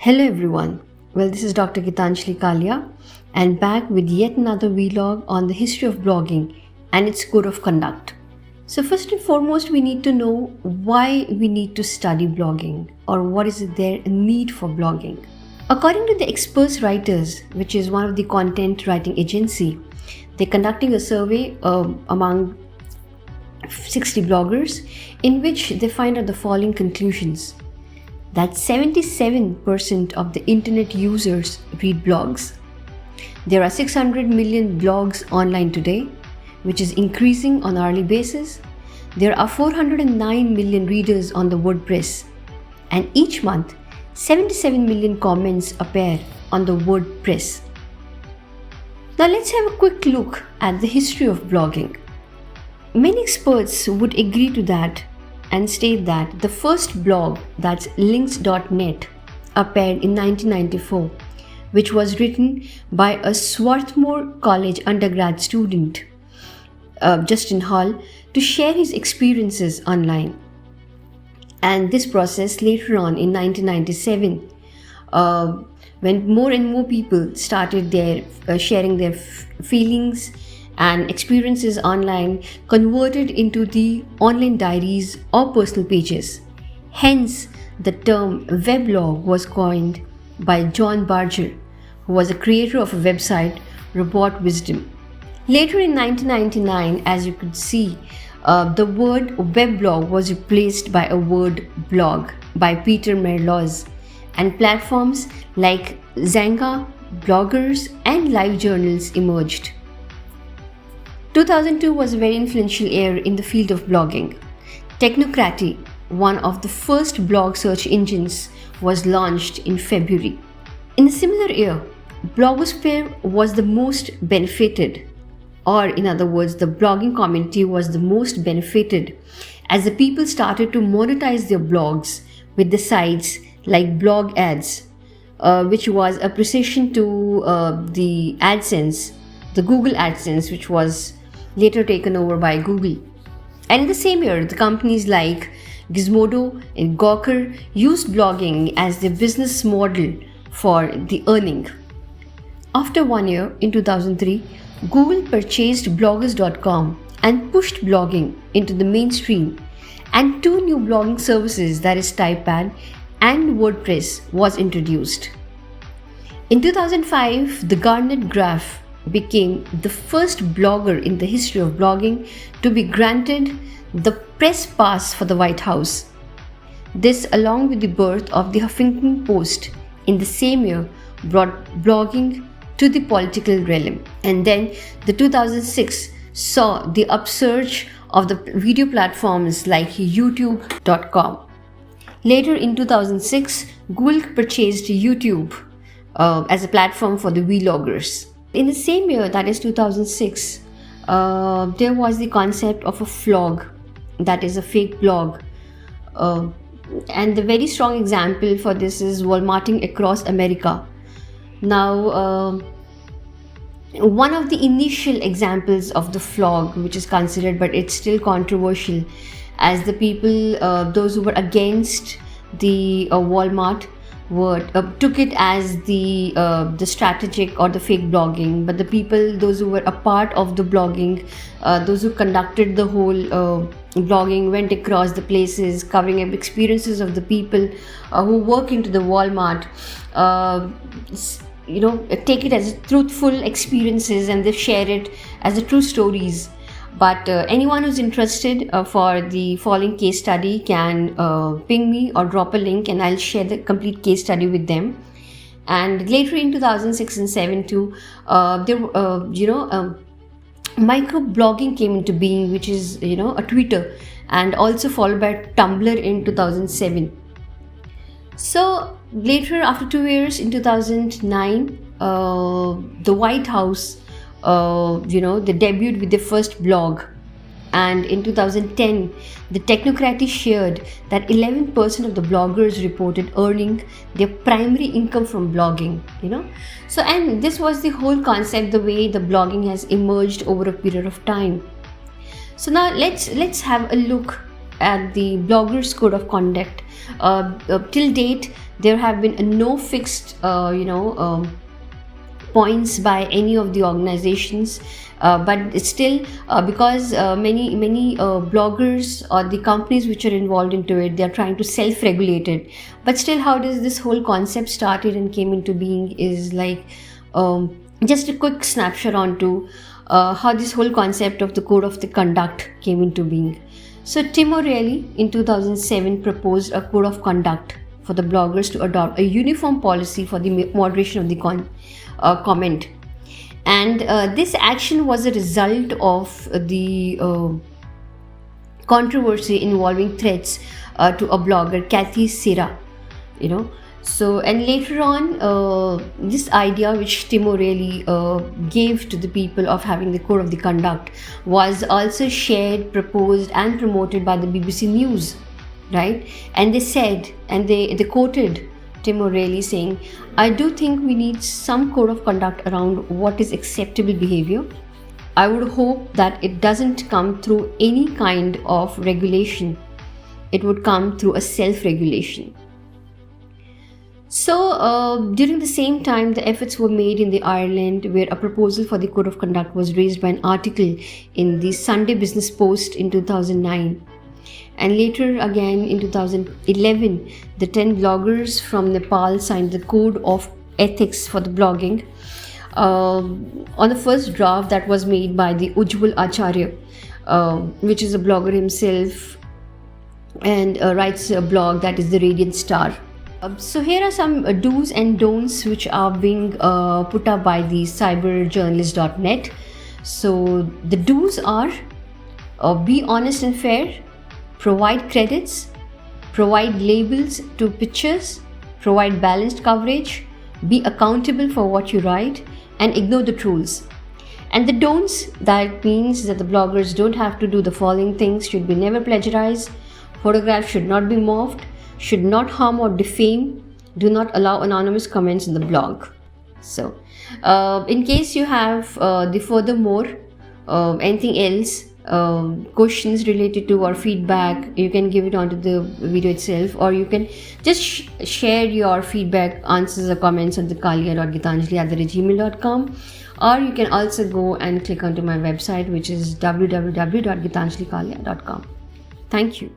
Hello everyone. Well, this is Dr. Gitanjali Kalia and back with yet another vlog on the history of blogging and its code of conduct. So first and foremost, we need to know why we need to study blogging or what is there a need for blogging. According to the Experts Writers, which is one of the content writing agency, they're conducting a survey among 60 bloggers in which they find out the following conclusions. That 77% of the internet users read blogs. There are 600 million blogs online today, which is increasing on an hourly basis. There are 409 million readers on the WordPress, and each month 77 million comments appear on the WordPress. Now let's have a quick look at the history of blogging. Many experts would agree to that and state that the first blog, that's links.net, appeared in 1994, which was written by a Swarthmore College undergrad student, Justin Hall, to share his experiences online. And this process later on in 1997, when more and more people started sharing their feelings and experiences online, converted into the online diaries or personal pages. Hence, the term weblog was coined by John Barger, who was a creator of a website, Robot Wisdom. Later in 1999, as you could see, the word weblog was replaced by a word blog by Peter Merloz, and platforms like Xanga, bloggers, and live journals emerged. 2002 was a very influential year in the field of blogging. Technocracy, one of the first blog search engines, was launched in February. In a similar year, blogosphere was the most benefited, or in other words, the blogging community was the most benefited as the people started to monetize their blogs with the sites like blog ads, which was a precision to the AdSense, the Google AdSense, which was later taken over by Google. And in the same year, the companies like Gizmodo and Gawker used blogging as their business model for the earning. After 1 year, in 2003, Google purchased bloggers.com and pushed blogging into the mainstream, and two new blogging services, that is Typepad and WordPress, was introduced. In 2005, the Garnet Graph became the first blogger in the history of blogging to be granted the press pass for the White House. This, along with the birth of the Huffington Post in the same year, brought blogging to the political realm. And then the 2006 saw the upsurge of the video platforms like youtube.com. Later in 2006, Google purchased YouTube as a platform for the vloggers. In the same year, that is 2006, there was the concept of a flog, that is a fake blog. And the very strong example for this is Walmarting across America. Now, one of the initial examples of the flog, which is considered, but it's still controversial, as the people, those who were against the Walmart, took it as the strategic or the fake blogging, but the people, those who were a part of the blogging, those who conducted the whole blogging, went across the places, covering up experiences of the people who work into the Walmart, take it as truthful experiences and they share it as the true stories. But anyone who's interested for the following case study can ping me or drop a link, and I'll share the complete case study with them. And later in 2006 and 7 too, microblogging came into being, which is a Twitter, and also followed by Tumblr in 2007. So later, after 2 years, in 2009, the White House they debuted with their first blog, and in 2010 the Technocracy shared that 11% of the bloggers reported earning their primary income from blogging. So, and this was the whole concept, the way the blogging has emerged over a period of time. So now let's have a look at the bloggers code of conduct, till date there have been no fixed points by any of the organizations, but it's still because many bloggers or the companies which are involved into it, they are trying to self-regulate it. But still, how does this whole concept started and came into being is like just a quick snapshot onto how this whole concept of the code of the conduct came into being. So Tim O'Reilly in 2007 proposed a code of conduct for the bloggers to adopt a uniform policy for the moderation of the comment. And this action was a result of the controversy involving threats to a blogger, Kathy Sira, So, and later on, this idea which Tim O'Reilly gave to the people of having the code of the conduct was also shared, proposed and promoted by the BBC News, right? And they said, and they quoted Tim O'Reilly saying, "I do think we need some code of conduct around what is acceptable behavior. I would hope that it doesn't come through any kind of regulation. It would come through a self-regulation." So during the same time, the efforts were made in the Ireland, where a proposal for the code of conduct was raised by an article in the Sunday Business Post in 2009. And later again in 2011, the 10 bloggers from Nepal signed the code of ethics for the blogging on the first draft that was made by the Ujjwal Acharya, which is a blogger himself and writes a blog that is the Radiant Star. So here are some do's and don'ts which are being put up by the cyberjournalist.net. So the do's are be honest and fair, provide credits, provide labels to pictures, provide balanced coverage, be accountable for what you write, and ignore the trolls. And the don'ts, that means that the bloggers don't have to do the following things: should be never plagiarize, photographs should not be morphed, should not harm or defame, do not allow anonymous comments in the blog. So in case you have the furthermore anything else, questions related to or feedback, you can give it onto the video itself, or you can just share your feedback, answers or comments on the kalia.gitanjali@gmail.com, or you can also go and click onto my website, which is www.gitanjalikalia.com. Thank you.